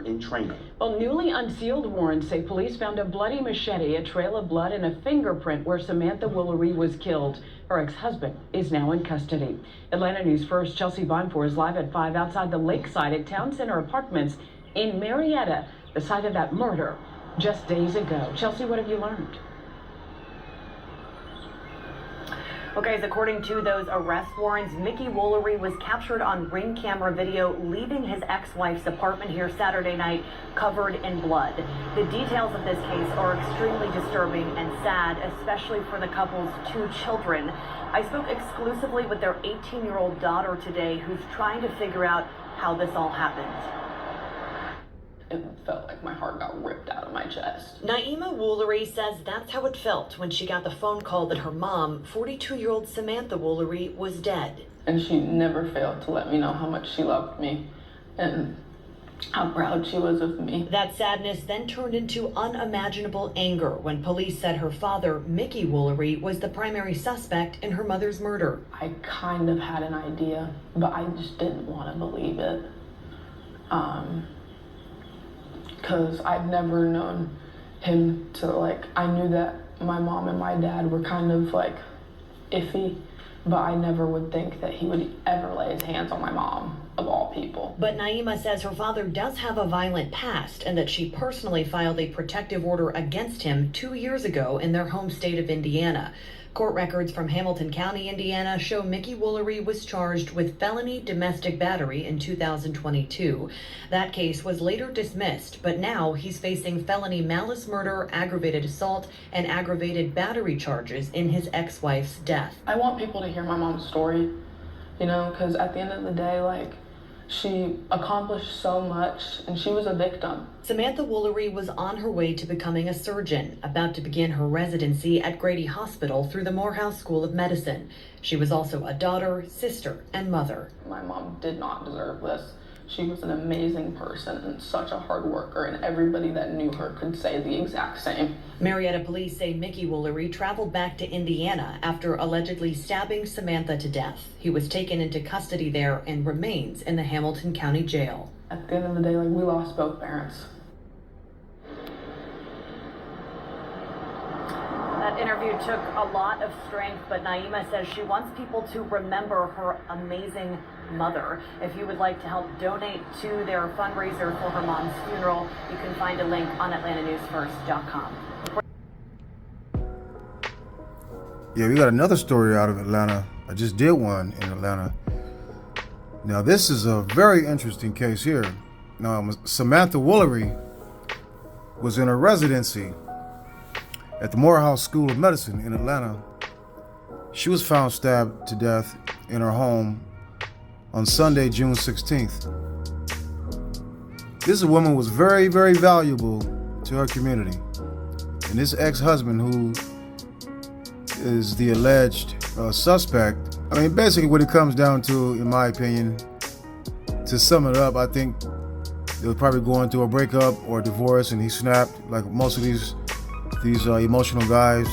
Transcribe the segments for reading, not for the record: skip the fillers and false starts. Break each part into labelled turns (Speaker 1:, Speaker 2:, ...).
Speaker 1: in training.
Speaker 2: Well, newly unsealed warrants say police found a bloody machete, a trail of blood, and a fingerprint where Samantha Woolery was killed. Her ex-husband is now in custody. Atlanta News First, Chelsea Bonfor is live at 5 outside the Lakeside at Town Center Apartments in Marietta, the site of that murder just days ago. Chelsea, what have you learned?
Speaker 3: Okay, so according to those arrest warrants, Mickey Woolery was captured on Ring camera video leaving his ex-wife's apartment here Saturday night covered in blood. The details of this case are extremely disturbing and sad, especially for the couple's 2 children. I spoke exclusively with their 18-year-old daughter today, who's trying to figure out how this all happened.
Speaker 4: It felt like my heart got ripped out of my chest.
Speaker 3: Naima Woolery says that's how it felt when she got the phone call that her mom, 42-year-old Samantha Woolery, was dead.
Speaker 4: And she never failed to let me know how much she loved me and how proud she was of me.
Speaker 3: That sadness then turned into unimaginable anger when police said her father, Mickey Woolery, was the primary suspect in her mother's murder.
Speaker 4: I kind of had an idea, but I just didn't want to believe it. Because I've never known him to, I knew that my mom and my dad were kind of, iffy, but I never would think that he would ever lay his hands on my mom, of all people.
Speaker 3: But Naima says her father does have a violent past and that she personally filed a protective order against him 2 years ago in their home state of Indiana. Court records from Hamilton County, Indiana show Mickey Woolery was charged with felony domestic battery in 2022. That case was later dismissed, but now he's facing felony malice murder, aggravated assault, and aggravated battery charges in his ex-wife's death.
Speaker 4: I want people to hear my mom's story, because at the end of the day, she accomplished so much and she was a victim.
Speaker 3: Samantha Woolery was on her way to becoming a surgeon, about to begin her residency at Grady Hospital through the Morehouse School of Medicine. She was also a daughter, sister, and mother.
Speaker 4: My mom did not deserve this. She was an amazing person and such a hard worker, and everybody that knew her could say the exact same.
Speaker 3: Marietta police say Mickey Woolery traveled back to Indiana after allegedly stabbing Samantha to death. He was taken into custody there and remains in the Hamilton County Jail.
Speaker 4: At the end of the day, we lost both parents.
Speaker 3: That interview took a lot of strength, but Naima says she wants people to remember her amazing mother. If you would like to help donate to their fundraiser for her mom's funeral, you can find a link on AtlantaNewsFirst.com.
Speaker 5: Yeah, we got another story out of Atlanta. I just did one in Atlanta. Now, this is a very interesting case here. Now, Samantha Woolery was in a residency at the Morehouse School of Medicine in Atlanta. She was found stabbed to death in her home on Sunday, June 16th. This woman was very, very valuable to her community. And this ex-husband, who is the alleged suspect, basically what it comes down to, in my opinion, to sum it up, I think they were probably going through a breakup or a divorce and he snapped, like most of these emotional guys.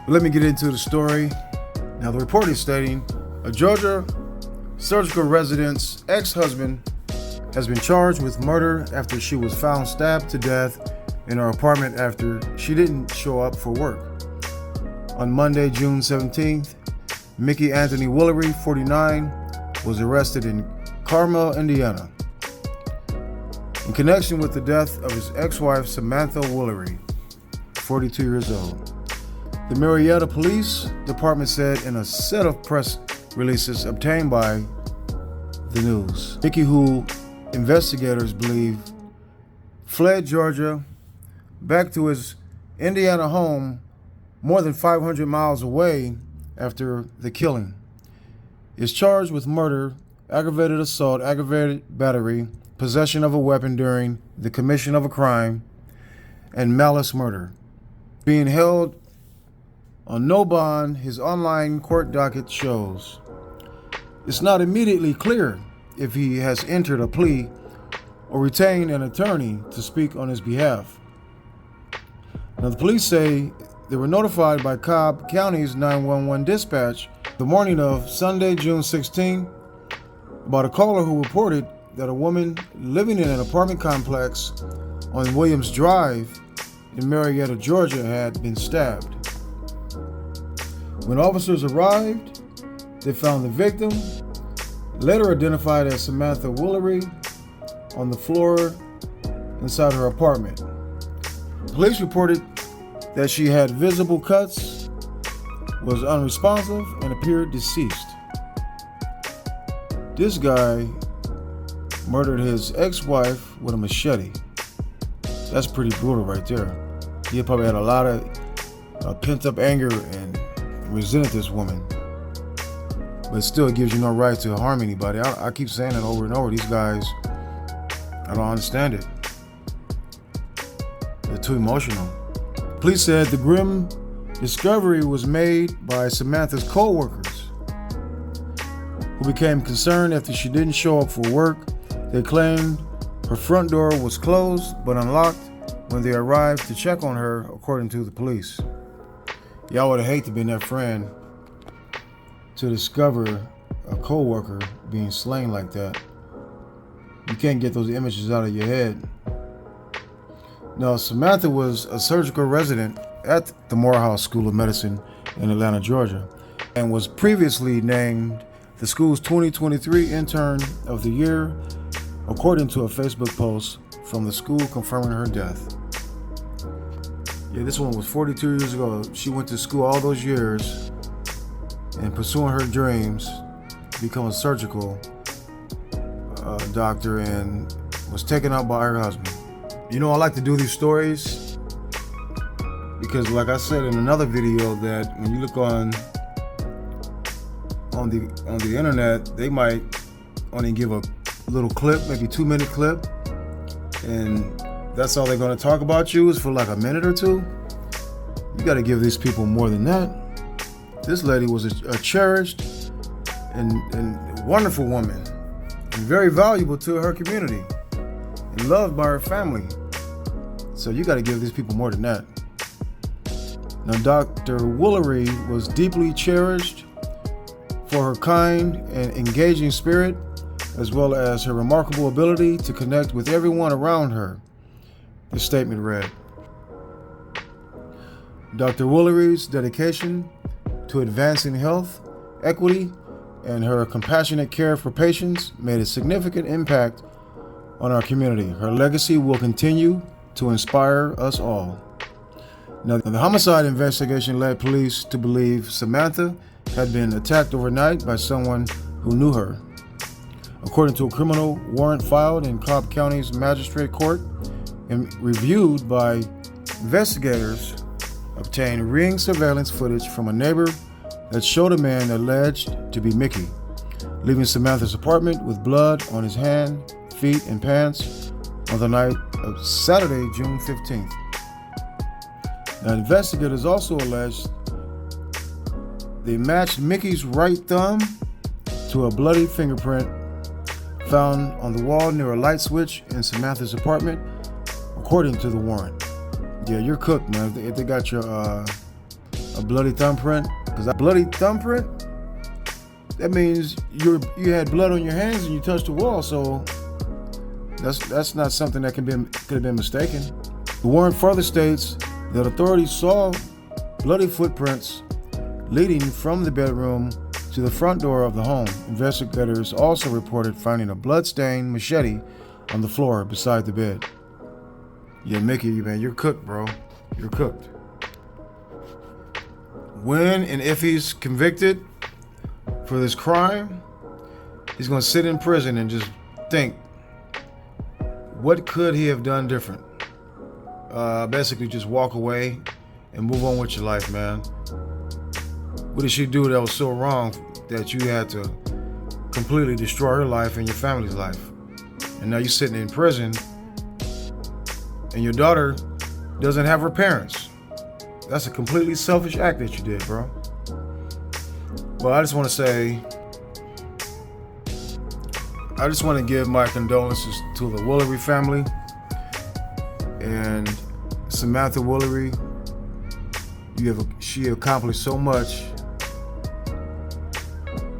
Speaker 5: But let me get into the story. Now, the report is stating a Georgia surgical resident's ex-husband has been charged with murder after she was found stabbed to death in her apartment after she didn't show up for work. On Monday, June 17th, Mickey Anthony Woolery, 49, was arrested in Carmel, Indiana, in connection with the death of his ex-wife, Samantha Woolery, 42 years old. The Marietta Police Department said in a set of press releases obtained by the news. Mickey, who investigators believe fled Georgia back to his Indiana home more than 500 miles away after the killing, is charged with murder, aggravated assault, aggravated battery, possession of a weapon during the commission of a crime, and malice murder. Being held on no bond, his online court docket shows. It's not immediately clear if he has entered a plea or retained an attorney to speak on his behalf. Now, the police say they were notified by Cobb County's 911 dispatch the morning of Sunday, June 16, about a caller who reported that a woman living in an apartment complex on Williams Drive in Marietta, Georgia, had been stabbed. When officers arrived, they found the victim, later identified as Samantha Woolery, on the floor inside her apartment. Police reported that she had visible cuts, was unresponsive, and appeared deceased. This guy murdered his ex-wife with a machete. That's pretty brutal right there. He probably had a lot of pent-up anger and resented this woman. But still, it gives you no right to harm anybody. I keep saying it over and over. These guys, I don't understand it. They're too emotional. Police said the grim discovery was made by Samantha's co-workers, who became concerned after she didn't show up for work. They claimed her front door was closed but unlocked when they arrived to check on her, according to the police. Y'all would hate to be that friend to discover a co-worker being slain like that. You can't get those images out of your head. Now, Samantha was a surgical resident at the Morehouse School of Medicine in Atlanta, Georgia, and was previously named the school's 2023 Intern of the Year, according to a Facebook post from the school confirming her death. Yeah, this one was 42 years ago. She went to school all those years and pursuing her dreams to become a surgical doctor, and was taken out by her husband. You know, I like to do these stories because, like I said in another video, that when you look on the internet, they might only give a little clip, maybe 2-minute clip, and that's all they're going to talk about you is for like a minute or two. You got to give these people more than that. This lady was a cherished and wonderful woman, and very valuable to her community, and loved by her family. So you got to give these people more than that. Now, Dr. Woolery was deeply cherished for her kind and engaging spirit, as well as her remarkable ability to connect with everyone around her. The statement read, Dr. Woolery's dedication to advancing health, equity, and her compassionate care for patients made a significant impact on our community. Her legacy will continue to inspire us all. Now, the homicide investigation led police to believe Samantha had been attacked overnight by someone who knew her. According to a criminal warrant filed in Cobb County's Magistrate Court and reviewed by investigators, obtained ring surveillance footage from a neighbor that showed a man alleged to be Mickey leaving Samantha's apartment with blood on his hand, feet, and pants on the night of Saturday, June 15th. Now, investigators also alleged they matched Mickey's right thumb to a bloody fingerprint found on the wall near a light switch in Samantha's apartment, according to the warrant. Yeah, you're cooked, man. If they got your a bloody thumbprint, because that bloody thumbprint, that means you had blood on your hands and you touched the wall. So that's not something that could have been mistaken. The warrant further states that authorities saw bloody footprints leading from the bedroom to the front door of the home. Investigators also reported finding a blood-stained machete on the floor beside the bed. Yeah, Mickey, man, you're cooked, bro. You're cooked. When and if he's convicted for this crime, he's going to sit in prison and just think, what could he have done different? Basically just walk away and move on with your life, man. What did she do that was so wrong that you had to completely destroy her life and your family's life? And now you're sitting in prison and your daughter doesn't have her parents. That's a completely selfish act that you did, bro. Well, I just want to say, I just want to give my condolences to the Woolery family and Samantha Woolery. She accomplished so much,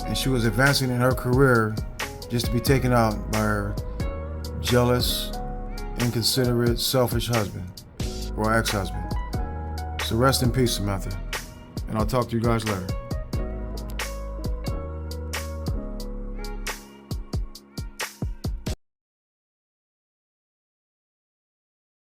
Speaker 5: and she was advancing in her career just to be taken out by her jealous, inconsiderate, selfish husband or ex-husband. So rest in peace, Samantha, and I'll talk to you guys later.